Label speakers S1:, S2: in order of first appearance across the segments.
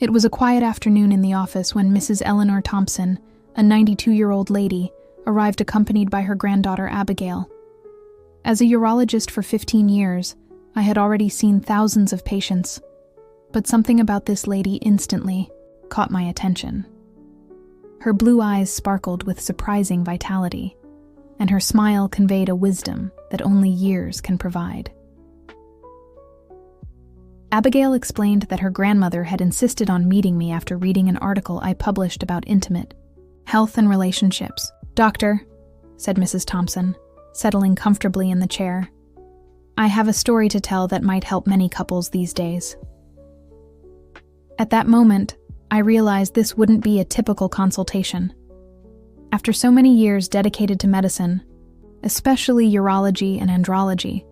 S1: It was a quiet afternoon in the office when Mrs. Eleanor Thompson, a 92-year-old lady, arrived accompanied by her granddaughter Abigail. As a urologist for 15 years, I had already seen thousands of patients, but something about this lady instantly caught my attention. Her blue eyes sparkled with surprising vitality, and her smile conveyed a wisdom that only years can provide. Abigail explained that her grandmother had insisted on meeting me after reading an article I published about intimate health and relationships. "Doctor," said Mrs. Thompson, settling comfortably in the chair, "I have a story to tell that might help many couples these days." At that moment, I realized this wouldn't be a typical consultation. After so many years dedicated to medicine, especially urology and andrology,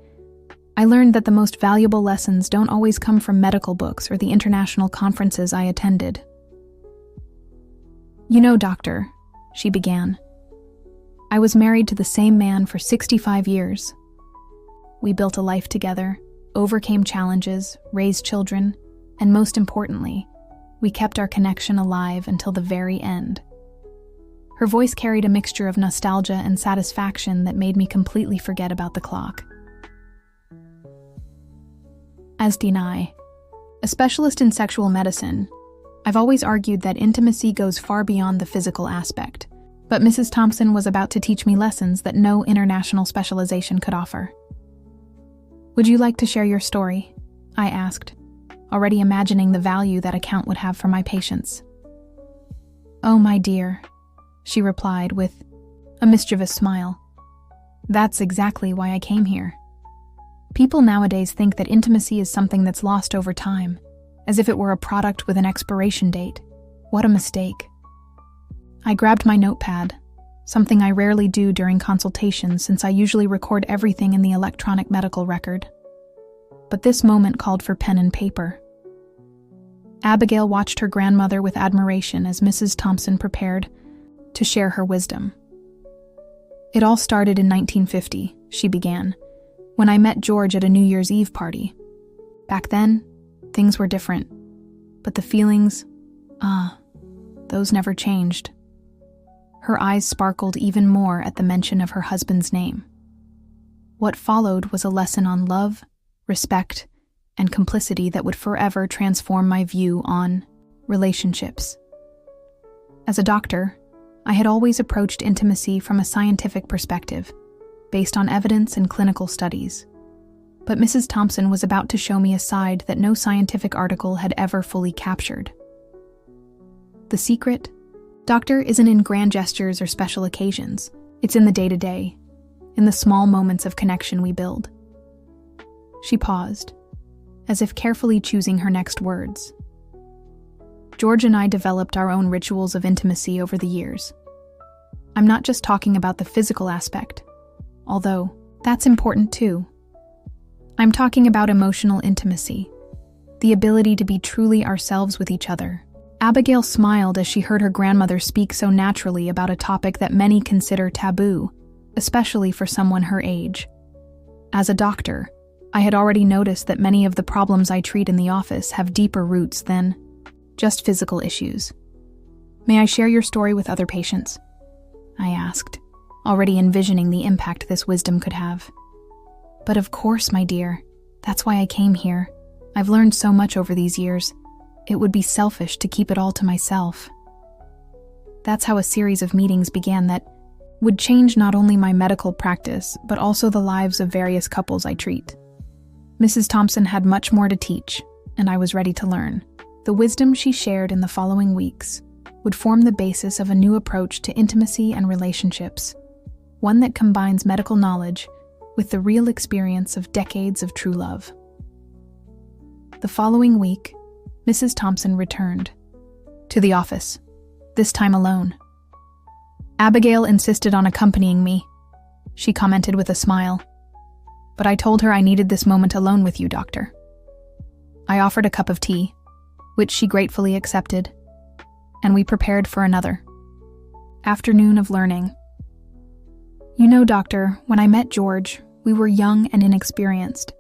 S1: I learned that the most valuable lessons don't always come from medical books or the international conferences I attended. "You know, doctor," she began, "I was married to the same man for 65 years. We built a life together, overcame challenges, raised children, and most importantly, we kept our connection alive until the very end." Her voice carried a mixture of nostalgia and satisfaction that made me completely forget about the clock. As Dinai, a specialist in sexual medicine, I've always argued that intimacy goes far beyond the physical aspect, but Mrs. Thompson was about to teach me lessons that no international specialization could offer. "Would you like to share your story?" I asked, already imagining the value that account would have for my patients. "Oh, my dear," she replied with a mischievous smile. "That's exactly why I came here. People nowadays think that intimacy is something that's lost over time, as if it were a product with an expiration date. What a mistake." I grabbed my notepad, something I rarely do during consultations since I usually record everything in the electronic medical record. But this moment called for pen and paper. Abigail watched her grandmother with admiration as Mrs. Thompson prepared to share her wisdom. "It all started in 1950, she began, when I met George at a New Year's Eve party. Back then, things were different, but the feelings, those never changed." Her eyes sparkled even more at the mention of her husband's name. What followed was a lesson on love, respect, and complicity that would forever transform my view on relationships. As a doctor, I had always approached intimacy from a scientific perspective, based on evidence and clinical studies. But Mrs. Thompson was about to show me a side that no scientific article had ever fully captured. The secret, doctor, isn't in grand gestures or special occasions. It's in the day-to-day, in the small moments of connection we build. She paused, as if carefully choosing her next words. "George and I developed our own rituals of intimacy over the years. I'm not just talking about the physical aspect, although that's important too. I'm talking about emotional intimacy, the ability to be truly ourselves with each other." Abigail smiled as she heard her grandmother speak so naturally about a topic that many consider taboo, especially for someone her age. As a doctor, I had already noticed that many of the problems I treat in the office have deeper roots than just physical issues. "May I share your story with other patients?" I asked, already envisioning the impact this wisdom could have. "But of course, my dear. That's why I came here. I've learned so much over these years. It would be selfish to keep it all to myself." That's how a series of meetings began that would change not only my medical practice, but also the lives of various couples I treat. Mrs. Thompson had much more to teach, and I was ready to learn. The wisdom she shared in the following weeks would form the basis of a new approach to intimacy and relationships, one that combines medical knowledge with the real experience of decades of true love. The following week, Mrs. Thompson returned to the office, this time alone. "Abigail insisted on accompanying me," she commented with a smile. "But I told her I needed this moment alone with you, doctor." I offered a cup of tea, which she gratefully accepted, and we prepared for another afternoon of learning. "You know, doctor, when I met George, we were young and inexperienced.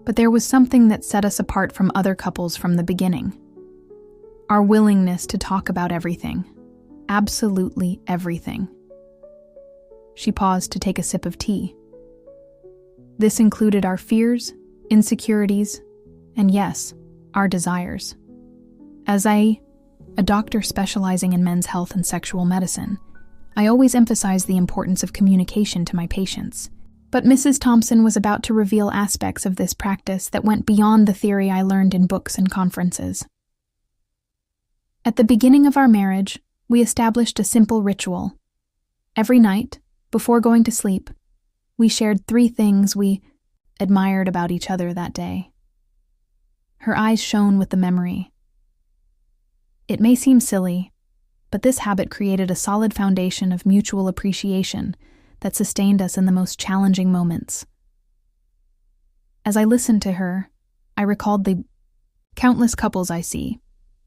S1: But there was something that set us apart from other couples from the beginning. our willingness to talk about everything, absolutely everything. She paused to take a sip of tea. This included our fears, insecurities, and yes, our desires. As a doctor specializing in men's health and sexual medicine, I always emphasize the importance of communication to my patients. But Mrs. Thompson was about to reveal aspects of this practice that went beyond the theory I learned in books and conferences. At the beginning of our marriage, we established a simple ritual. Every night, before going to sleep, we shared 3 things we admired about each other that day. Her eyes shone with the memory. It may seem silly, but this habit created a solid foundation of mutual appreciation that sustained us in the most challenging moments. As I listened to her, I recalled the countless couples I see,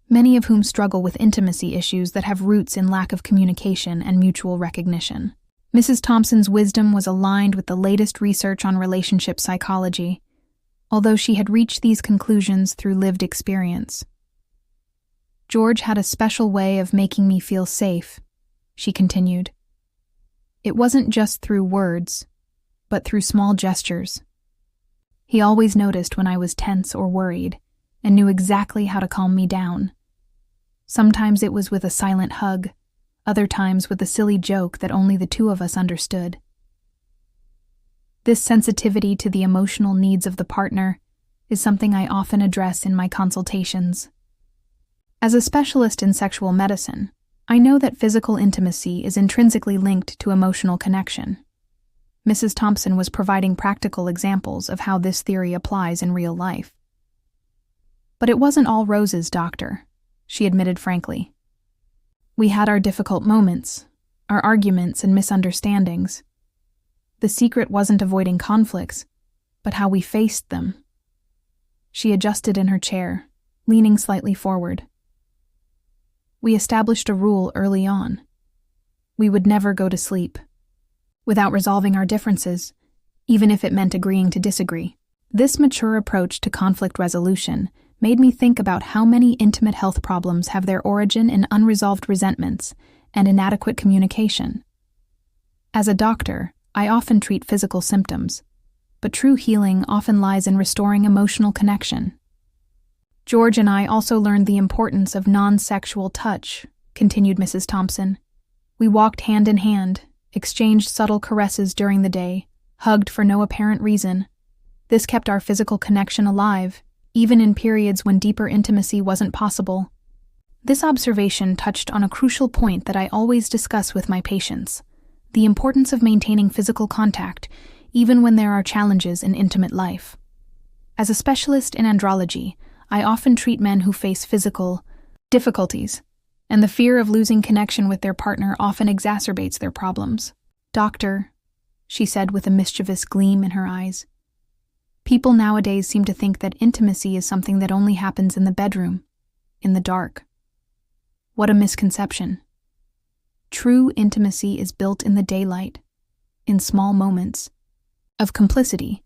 S1: many of whom struggle with intimacy issues that have roots in lack of communication and mutual recognition. Mrs. Thompson's wisdom was aligned with the latest research on relationship psychology, although she had reached these conclusions through lived experience. George had a special way of making me feel safe, she continued. It wasn't just through words, but through small gestures. He always noticed when I was tense or worried, and knew exactly how to calm me down. Sometimes it was with a silent hug, other times with a silly joke that only the 2 of us understood. This sensitivity to the emotional needs of the partner is something I often address in my consultations. As a specialist in sexual medicine, I know that physical intimacy is intrinsically linked to emotional connection. Mrs. Thompson was providing practical examples of how this theory applies in real life. But it wasn't all roses, doctor, she admitted frankly. We had our difficult moments, our arguments and misunderstandings. The secret wasn't avoiding conflicts, but how we faced them. She adjusted in her chair, leaning slightly forward. We established a rule early on. We would never go to sleep without resolving our differences, even if it meant agreeing to disagree. This mature approach to conflict resolution made me think about how many intimate health problems have their origin in unresolved resentments and inadequate communication. As a doctor, I often treat physical symptoms, but true healing often lies in restoring emotional connection. George and I also learned the importance of non-sexual touch, continued Mrs. Thompson. We walked hand in hand, exchanged subtle caresses during the day, hugged for no apparent reason. This kept our physical connection alive, even in periods when deeper intimacy wasn't possible. This observation touched on a crucial point that I always discuss with my patients: the importance of maintaining physical contact, even when there are challenges in intimate life. As a specialist in andrology, I often treat men who face physical difficulties, and the fear of losing connection with their partner often exacerbates their problems. Doctor, she said with a mischievous gleam in her eyes, people nowadays seem to think that intimacy is something that only happens in the bedroom, in the dark. What a misconception. True intimacy is built in the daylight, in small moments of complicity,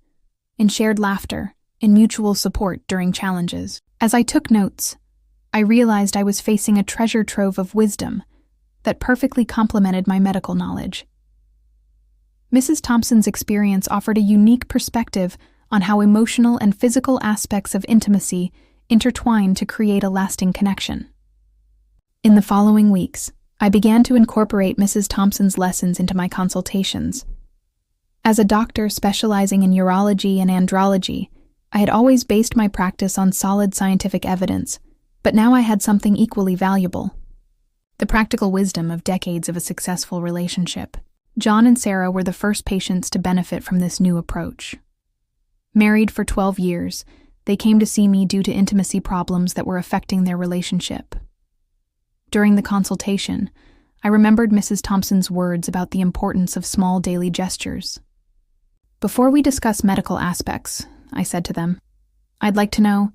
S1: in shared laughter, in mutual support during challenges. As I took notes, I realized I was facing a treasure trove of wisdom that perfectly complemented my medical knowledge. Mrs. Thompson's experience offered a unique perspective on how emotional and physical aspects of intimacy intertwine to create a lasting connection. In the following weeks, I began to incorporate Mrs. Thompson's lessons into my consultations. As a doctor specializing in urology and andrology, I had always based my practice on solid scientific evidence, but now I had something equally valuable: the practical wisdom of decades of a successful relationship. John and Sarah were the first patients to benefit from this new approach. Married for 12 years, they came to see me due to intimacy problems that were affecting their relationship. During the consultation, I remembered Mrs. Thompson's words about the importance of small daily gestures. Before we discuss medical aspects, I said to them, I'd like to know,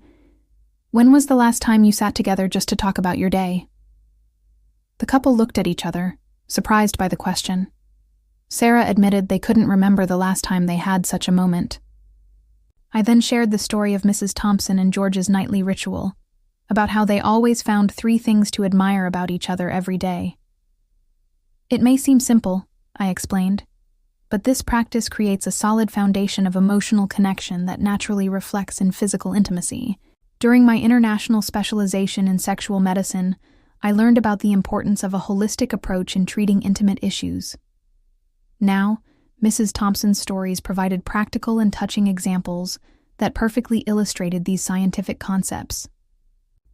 S1: when was the last time you sat together just to talk about your day? The couple looked at each other, surprised by the question. Sarah admitted they couldn't remember the last time they had such a moment. I then shared the story of Mrs. Thompson and George's nightly ritual, about how they always found 3 things to admire about each other every day. It may seem simple, I explained, but this practice creates a solid foundation of emotional connection that naturally reflects in physical intimacy. During my international specialization in sexual medicine, I learned about the importance of a holistic approach in treating intimate issues. Now, Mrs. Thompson's stories provided practical and touching examples that perfectly illustrated these scientific concepts.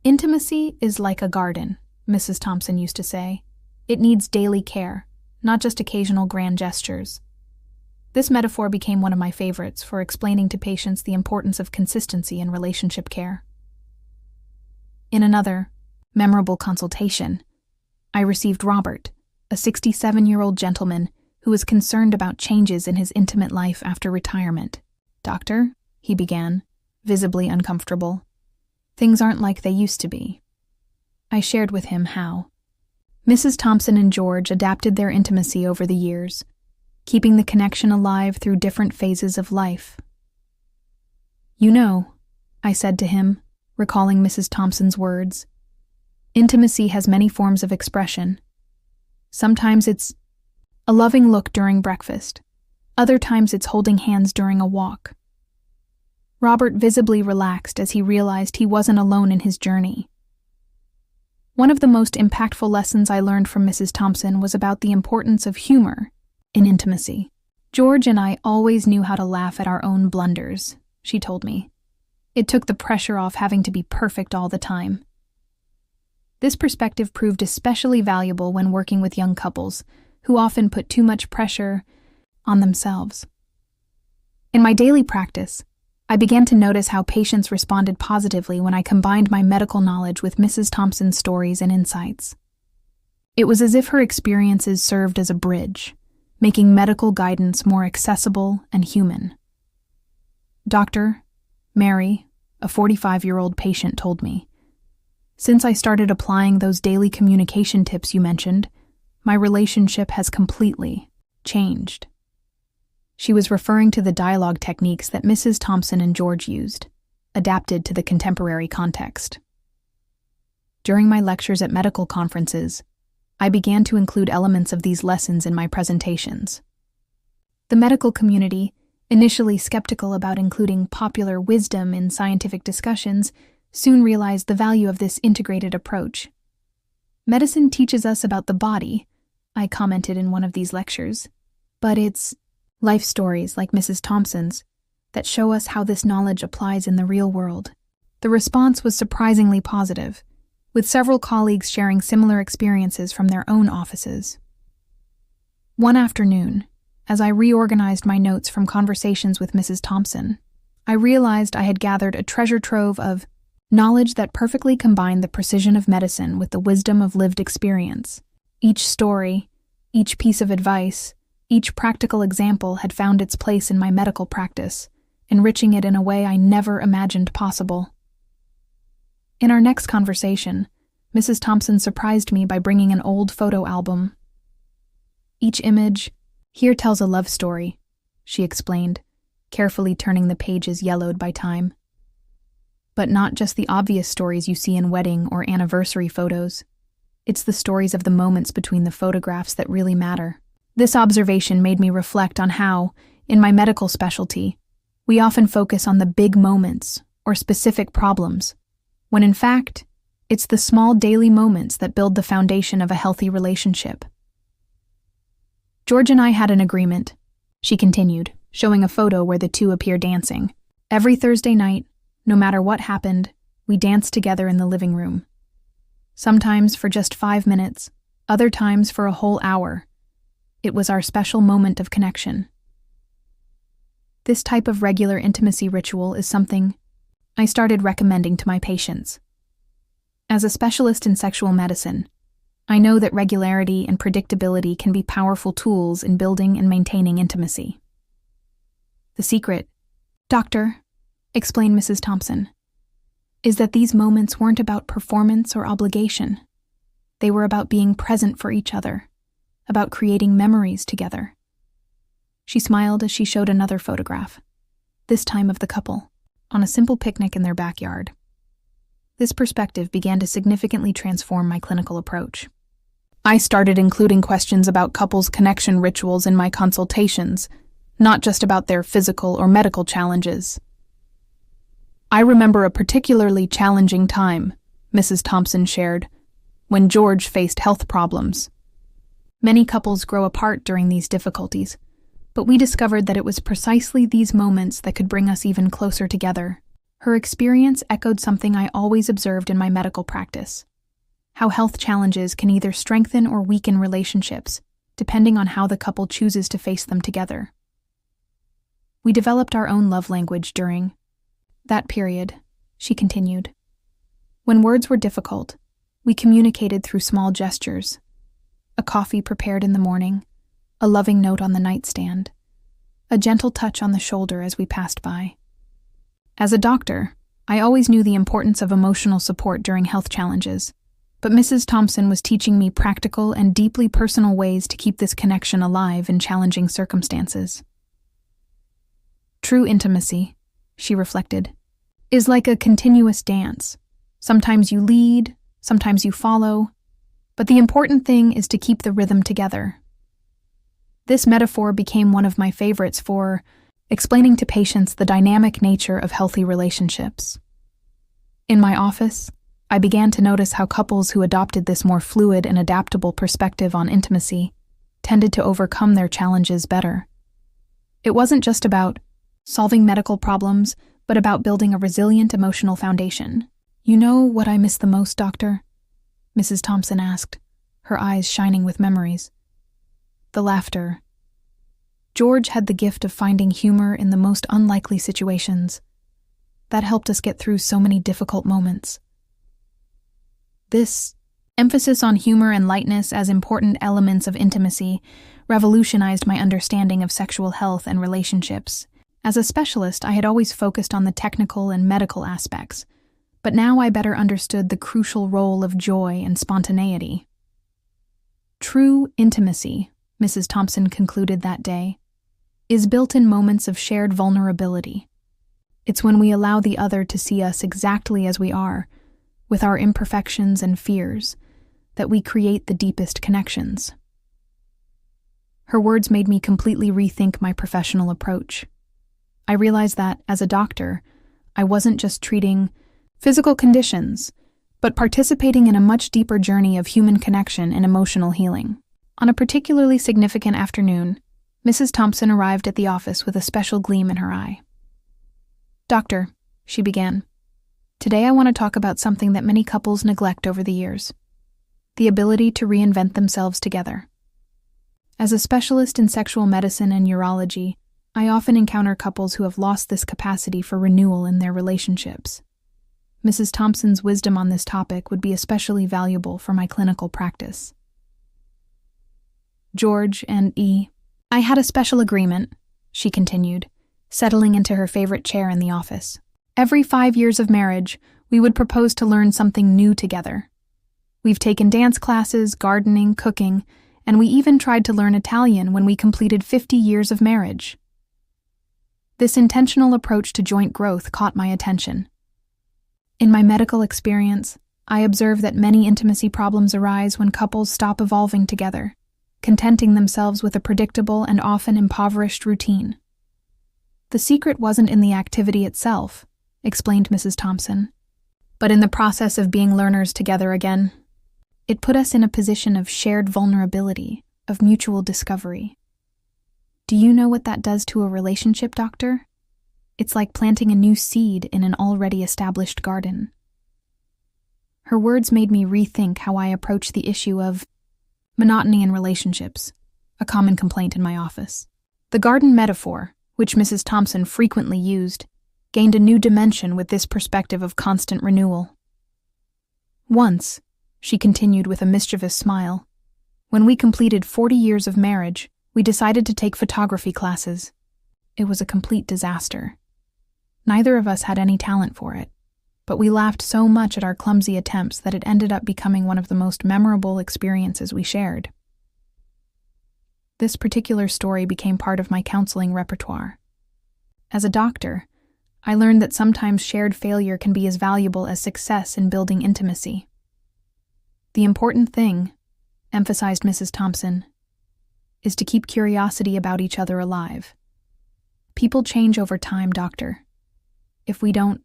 S1: Intimacy is like a garden, Mrs. Thompson used to say. It needs daily care, not just occasional grand gestures. This metaphor became one of my favorites for explaining to patients the importance of consistency in relationship care. In another, memorable consultation, I received Robert, a 67-year-old gentleman who was concerned about changes in his intimate life after retirement. "Doctor," he began, visibly uncomfortable, "things aren't like they used to be." I shared with him how Mrs. Thompson and George adapted their intimacy over the years, keeping the connection alive through different phases of life. "You know," I said to him, recalling Mrs. Thompson's words, "intimacy has many forms of expression. Sometimes it's a loving look during breakfast. Other times it's holding hands during a walk." Robert visibly relaxed as he realized he wasn't alone in his journey. One of the most impactful lessons I learned from Mrs. Thompson was about the importance of humor in intimacy. "George and I always knew how to laugh at our own blunders," she told me. "It took the pressure off having to be perfect all the time." This perspective proved especially valuable when working with young couples who often put too much pressure on themselves. In my daily practice, I began to notice how patients responded positively when I combined my medical knowledge with Mrs. Thompson's stories and insights. It was as if her experiences served as a bridge, making medical guidance more accessible and human. Dr. Mary, a 45-year-old patient, told me, "Since I started applying those daily communication tips you mentioned, my relationship has completely changed." She was referring to the dialogue techniques that Mrs. Thompson and George used, adapted to the contemporary context. During my lectures at medical conferences, I began to include elements of these lessons in my presentations. The medical community, initially skeptical about including popular wisdom in scientific discussions, soon realized the value of this integrated approach. "Medicine teaches us about the body," I commented in one of these lectures, "but it's life stories like Mrs. Thompson's that show us how this knowledge applies in the real world." The response was surprisingly positive, with several colleagues sharing similar experiences from their own offices. One afternoon, as I reorganized my notes from conversations with Mrs. Thompson, I realized I had gathered a treasure trove of knowledge that perfectly combined the precision of medicine with the wisdom of lived experience. Each story, each piece of advice, each practical example had found its place in my medical practice, enriching it in a way I never imagined possible. In our next conversation, Mrs. Thompson surprised me by bringing an old photo album. "Each image here tells a love story," she explained, carefully turning the pages yellowed by time. "But not just the obvious stories you see in wedding or anniversary photos. It's the stories of the moments between the photographs that really matter." This observation made me reflect on how, in my medical specialty, we often focus on the big moments or specific problems, when in fact, it's the small daily moments that build the foundation of a healthy relationship. "George and I had an agreement," she continued, showing a photo where the two appear dancing. "Every Thursday night, no matter what happened, we danced together in the living room. Sometimes for just 5 minutes, other times for a whole hour. It was our special moment of connection." This type of regular intimacy ritual is something I started recommending to my patients. As a specialist in sexual medicine, I know that regularity and predictability can be powerful tools in building and maintaining intimacy. "The secret, Doctor," explained Mrs. Thompson, "is that these moments weren't about performance or obligation. They were about being present for each other, about creating memories together." She smiled as she showed another photograph, this time of the couple, on a simple picnic in their backyard. This perspective began to significantly transform my clinical approach. I started including questions about couples' connection rituals in my consultations, not just about their physical or medical challenges. I remember a particularly challenging time, Mrs. Thompson shared, when George faced health problems. Many couples grow apart during these difficulties, but we discovered that it was precisely these moments that could bring us even closer together. Her experience echoed something I always observed in my medical practice: how health challenges can either strengthen or weaken relationships, depending on how the couple chooses to face them together. We developed our own love language during that period, she continued. When words were difficult, we communicated through small gestures: a coffee prepared in the morning, a loving note on the nightstand, a gentle touch on the shoulder as we passed by. As a doctor, I always knew the importance of emotional support during health challenges, but Mrs. Thompson was teaching me practical and deeply personal ways to keep this connection alive in challenging circumstances. True intimacy, she reflected, is like a continuous dance. Sometimes you lead, sometimes you follow, but the important thing is to keep the rhythm together. This metaphor became one of my favorites for explaining to patients the dynamic nature of healthy relationships. In my office, I began to notice how couples who adopted this more fluid and adaptable perspective on intimacy tended to overcome their challenges better. It wasn't just about solving medical problems, but about building a resilient emotional foundation. "You know what I miss the most, Doctor?" Mrs. Thompson asked, her eyes shining with memories. The laughter. George had the gift of finding humor in the most unlikely situations. That helped us get through so many difficult moments. This emphasis on humor and lightness as important elements of intimacy revolutionized my understanding of sexual health and relationships. As a specialist, I had always focused on the technical and medical aspects, but now I better understood the crucial role of joy and spontaneity. True intimacy, Mrs. Thompson concluded that day, is built in moments of shared vulnerability. It's when we allow the other to see us exactly as we are, with our imperfections and fears, that we create the deepest connections. Her words made me completely rethink my professional approach. I realized that, as a doctor, I wasn't just treating physical conditions, but participating in a much deeper journey of human connection and emotional healing. On a particularly significant afternoon, Mrs. Thompson arrived at the office with a special gleam in her eye. "Doctor," she began, "today I want to talk about something that many couples neglect over the years: the ability to reinvent themselves together. As a specialist in sexual medicine and urology, I often encounter couples who have lost this capacity for renewal in their relationships. Mrs. Thompson's wisdom on this topic would be especially valuable for my clinical practice." George and I had a special agreement, she continued, settling into her favorite chair in the office. Every 5 years of marriage, we would propose to learn something new together. We've taken dance classes, gardening, cooking, and we even tried to learn Italian when we completed 50 years of marriage. This intentional approach to joint growth caught my attention. In my medical experience, I observe that many intimacy problems arise when couples stop evolving together, contenting themselves with a predictable and often impoverished routine. The secret wasn't in the activity itself, explained Mrs. Thompson, but in the process of being learners together again. It put us in a position of shared vulnerability, of mutual discovery. Do you know what that does to a relationship, Doctor? It's like planting a new seed in an already established garden. Her words made me rethink how I approach the issue of monotony in relationships, a common complaint in my office. The garden metaphor, which Mrs. Thompson frequently used, gained a new dimension with this perspective of constant renewal. Once, she continued with a mischievous smile, when we completed 40 years of marriage, we decided to take photography classes. It was a complete disaster. Neither of us had any talent for it, but we laughed so much at our clumsy attempts that it ended up becoming one of the most memorable experiences we shared. This particular story became part of my counseling repertoire. As a doctor, I learned that sometimes shared failure can be as valuable as success in building intimacy. The important thing, emphasized Mrs. Thompson, is to keep curiosity about each other alive. People change over time, Doctor. If we don't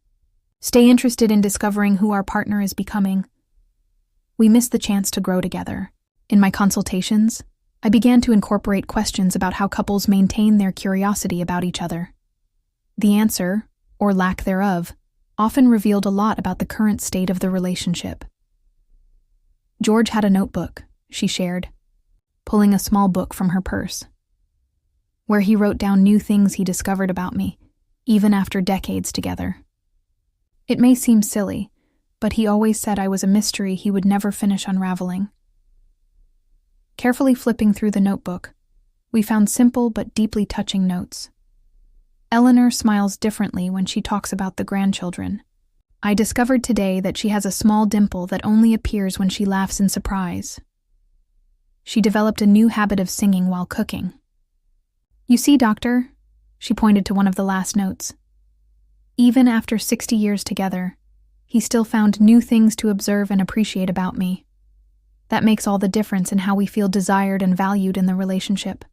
S1: stay interested in discovering who our partner is becoming, we miss the chance to grow together. In my consultations, I began to incorporate questions about how couples maintain their curiosity about each other. The answer, or lack thereof, often revealed a lot about the current state of the relationship. George had a notebook, she shared, pulling a small book from her purse, where he wrote down new things he discovered about me, even after decades together. It may seem silly, but he always said I was a mystery he would never finish unraveling. Carefully flipping through the notebook, we found simple but deeply touching notes. Eleanor smiles differently when she talks about the grandchildren. I discovered today that she has a small dimple that only appears when she laughs in surprise. She developed a new habit of singing while cooking. You see, Doctor, she pointed to one of the last notes. Even after 60 years together, he still found new things to observe and appreciate about me. That makes all the difference in how we feel desired and valued in the relationship.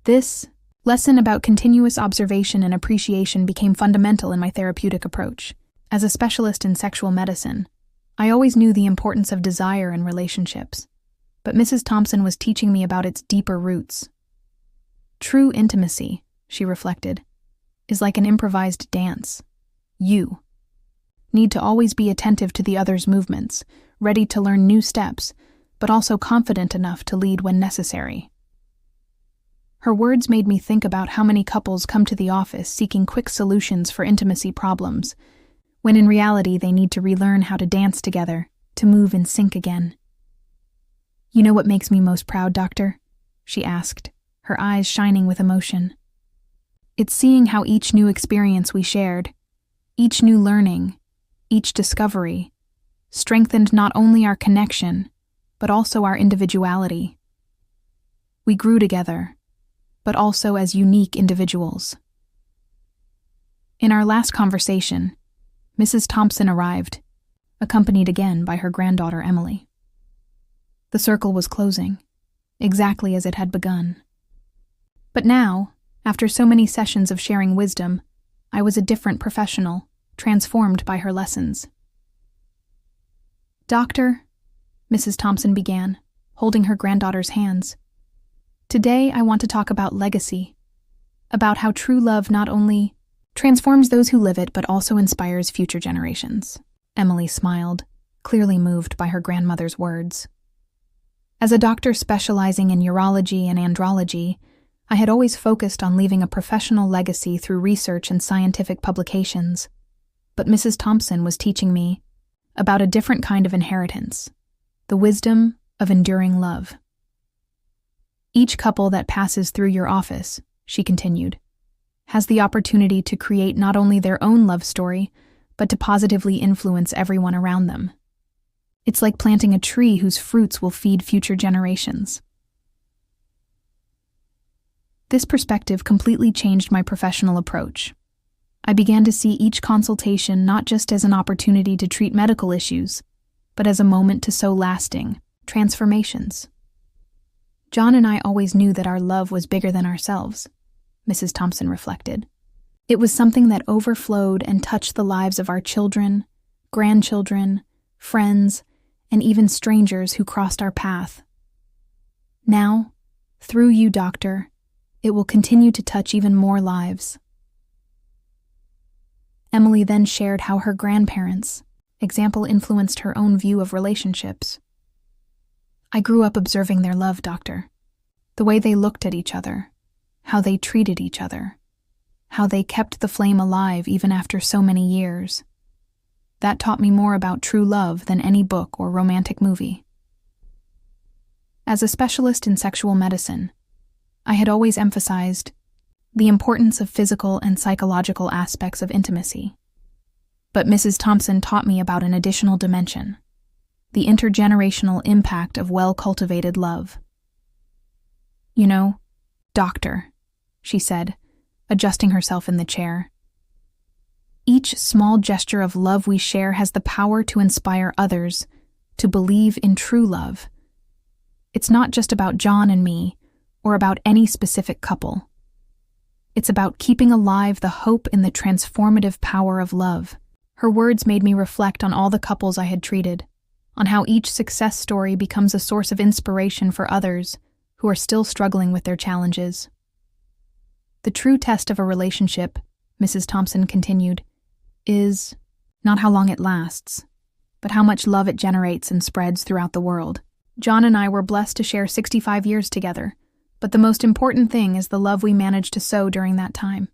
S1: This lesson about continuous observation and appreciation became fundamental in my therapeutic approach. As a specialist in sexual medicine, I always knew the importance of desire in relationships, but Mrs. Thompson was teaching me about its deeper roots. True intimacy, she reflected, is like an improvised dance. You need to always be attentive to the other's movements, ready to learn new steps, but also confident enough to lead when necessary. Her words made me think about how many couples come to the office seeking quick solutions for intimacy problems, when in reality they need to relearn how to dance together, to move in sync again. You know what makes me most proud, Doctor? She asked, her eyes shining with emotion. It's seeing how each new experience we shared, each new learning, each discovery, strengthened not only our connection, but also our individuality. We grew together, but also as unique individuals. In our last conversation, Mrs. Thompson arrived, accompanied again by her granddaughter Emily. The circle was closing, exactly as it had begun. But now, after so many sessions of sharing wisdom, I was a different professional, transformed by her lessons. Doctor, Mrs. Thompson began, holding her granddaughter's hands. Today I want to talk about legacy, about how true love not only transforms those who live it but also inspires future generations. Emily smiled, clearly moved by her grandmother's words. As a doctor specializing in urology and andrology, I had always focused on leaving a professional legacy through research and scientific publications. But Mrs. Thompson was teaching me about a different kind of inheritance, the wisdom of enduring love. Each couple that passes through your office, she continued, has the opportunity to create not only their own love story, but to positively influence everyone around them. It's like planting a tree whose fruits will feed future generations. This perspective completely changed my professional approach. I began to see each consultation not just as an opportunity to treat medical issues, but as a moment to sow lasting transformations. John and I always knew that our love was bigger than ourselves, Mrs. Thompson reflected. It was something that overflowed and touched the lives of our children, grandchildren, friends, and even strangers who crossed our path. Now, through you, Doctor, it will continue to touch even more lives. Emily then shared how her grandparents' example influenced her own view of relationships. I grew up observing their love, Doctor. The way they looked at each other, how they treated each other, how they kept the flame alive even after so many years. That taught me more about true love than any book or romantic movie. As a specialist in sexual medicine, I had always emphasized the importance of physical and psychological aspects of intimacy. But Mrs. Thompson taught me about an additional dimension, the intergenerational impact of well-cultivated love. You know, Doctor, she said, adjusting herself in the chair. Each small gesture of love we share has the power to inspire others to believe in true love. It's not just about John and me, or about any specific couple. It's about keeping alive the hope in the transformative power of love. Her words made me reflect on all the couples I had treated, on how each success story becomes a source of inspiration for others who are still struggling with their challenges. The true test of a relationship, Mrs. Thompson continued, is not how long it lasts, but how much love it generates and spreads throughout the world. John and I were blessed to share 65 years together, but the most important thing is the love we managed to sow during that time.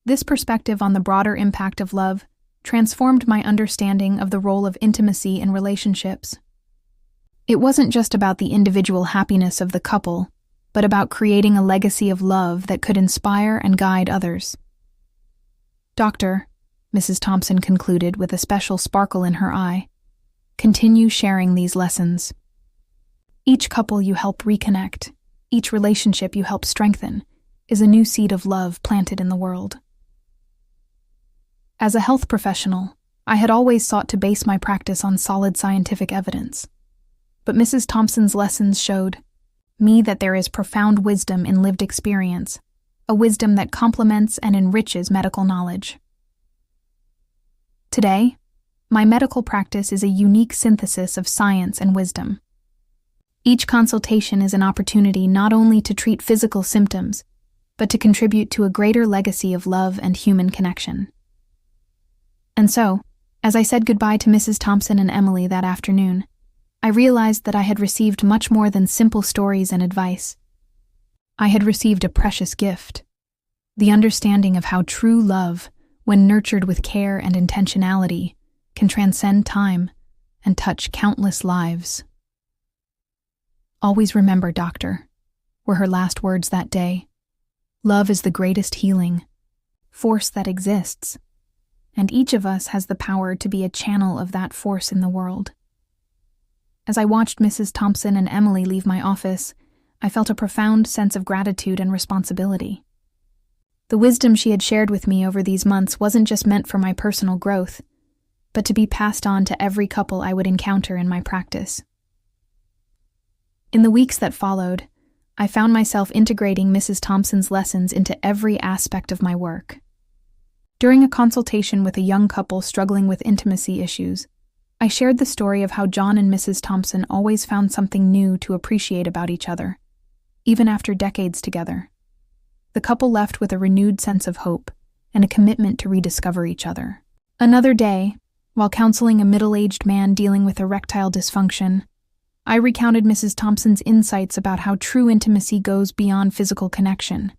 S1: This perspective on the broader impact of love transformed my understanding of the role of intimacy in relationships. It wasn't just about the individual happiness of the couple, but about creating a legacy of love that could inspire and guide others. Doctor, Mrs. Thompson concluded with a special sparkle in her eye, continue sharing these lessons. Each couple you help reconnect, each relationship you help strengthen, is a new seed of love planted in the world. As a health professional, I had always sought to base my practice on solid scientific evidence. But Mrs. Thompson's lessons showed me that there is profound wisdom in lived experience, a wisdom that complements and enriches medical knowledge. Today, my medical practice is a unique synthesis of science and wisdom. Each consultation is an opportunity not only to treat physical symptoms, but to contribute to a greater legacy of love and human connection. And so, as I said goodbye to Mrs. Thompson and Emily that afternoon, I realized that I had received much more than simple stories and advice. I had received a precious gift, the understanding of how true love, when nurtured with care and intentionality, can transcend time and touch countless lives. Always remember, Doctor, were her last words that day. Love is the greatest healing force that exists, and each of us has the power to be a channel of that force in the world. As I watched Mrs. Thompson and Emily leave my office, I felt a profound sense of gratitude and responsibility. The wisdom she had shared with me over these months wasn't just meant for my personal growth, but to be passed on to every couple I would encounter in my practice. In the weeks that followed, I found myself integrating Mrs. Thompson's lessons into every aspect of my work. During a consultation with a young couple struggling with intimacy issues, I shared the story of how John and Mrs. Thompson always found something new to appreciate about each other, even after decades together. The couple left with a renewed sense of hope and a commitment to rediscover each other. Another day, while counseling a middle-aged man dealing with erectile dysfunction, I recounted Mrs. Thompson's insights about how true intimacy goes beyond physical connection.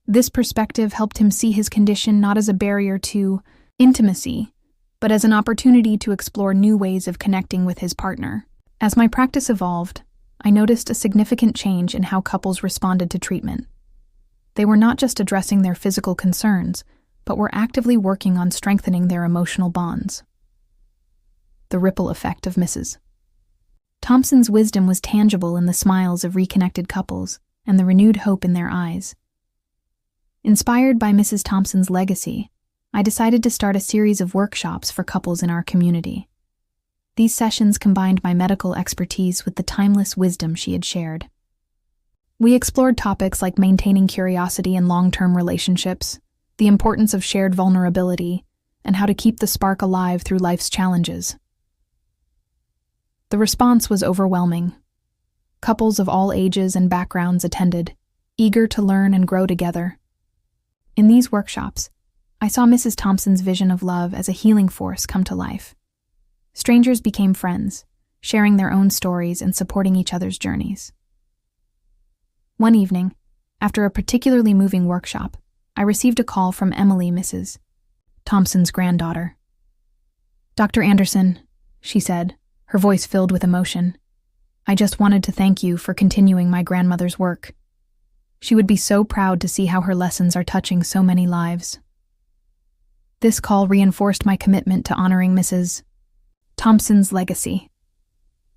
S1: This perspective helped him see his condition not as a barrier to intimacy, but as an opportunity to explore new ways of connecting with his partner. As my practice evolved, I noticed a significant change in how couples responded to treatment. They were not just addressing their physical concerns, but were actively working on strengthening their emotional bonds. The ripple effect of Mrs. Thompson's wisdom was tangible in the smiles of reconnected couples and the renewed hope in their eyes. Inspired by Mrs. Thompson's legacy, I decided to start a series of workshops for couples in our community. These sessions combined my medical expertise with the timeless wisdom she had shared. We explored topics like maintaining curiosity in long-term relationships, the importance of shared vulnerability, and how to keep the spark alive through life's challenges. The response was overwhelming. Couples of all ages and backgrounds attended, eager to learn and grow together. In these workshops, I saw Mrs. Thompson's vision of love as a healing force come to life. Strangers became friends, sharing their own stories and supporting each other's journeys. One evening, after a particularly moving workshop, I received a call from Emily, Mrs. Thompson's granddaughter. "Dr. Anderson," she said, her voice filled with emotion, "I just wanted to thank you for continuing my grandmother's work. She would be so proud to see how her lessons are touching so many lives." This call reinforced my commitment to honoring Mrs. Thompson's legacy.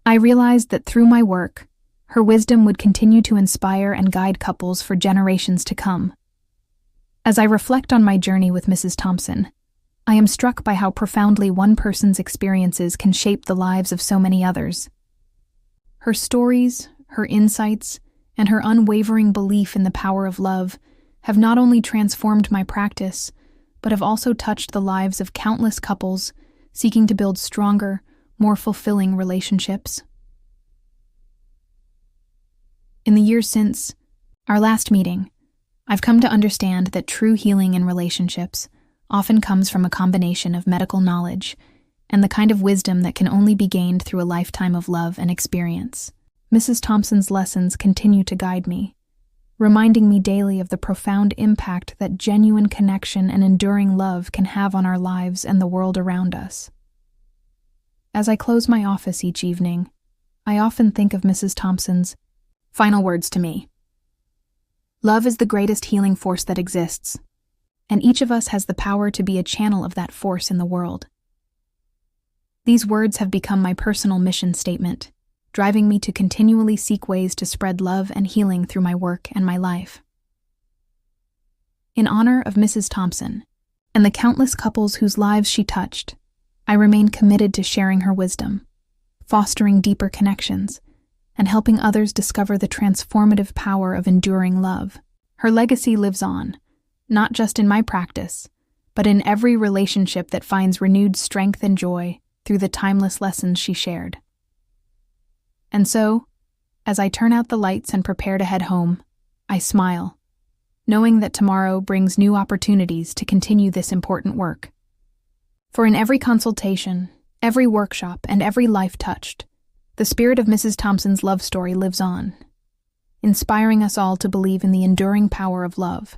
S1: I realized that through my work, her wisdom would continue to inspire and guide couples for generations to come. As I reflect on my journey with Mrs. Thompson, I am struck by how profoundly one person's experiences can shape the lives of so many others. Her stories, her insights, and her unwavering belief in the power of love have not only transformed my practice, but have also touched the lives of countless couples seeking to build stronger, more fulfilling relationships. In the years since our last meeting, I've come to understand that true healing in relationships often comes from a combination of medical knowledge and the kind of wisdom that can only be gained through a lifetime of love and experience. Mrs. Thompson's lessons continue to guide me, reminding me daily of the profound impact that genuine connection and enduring love can have on our lives and the world around us. As I close my office each evening, I often think of Mrs. Thompson's final words to me. Love is the greatest healing force that exists, and each of us has the power to be a channel of that force in the world. These words have become my personal mission statement, driving me to continually seek ways to spread love and healing through my work and my life. In honor of Mrs. Thompson and the countless couples whose lives she touched, I remain committed to sharing her wisdom, fostering deeper connections, and helping others discover the transformative power of enduring love. Her legacy lives on, not just in my practice, but in every relationship that finds renewed strength and joy through the timeless lessons she shared. And so, as I turn out the lights and prepare to head home, I smile, knowing that tomorrow brings new opportunities to continue this important work. For in every consultation, every workshop, and every life touched, the spirit of Mrs. Thompson's love story lives on, inspiring us all to believe in the enduring power of love.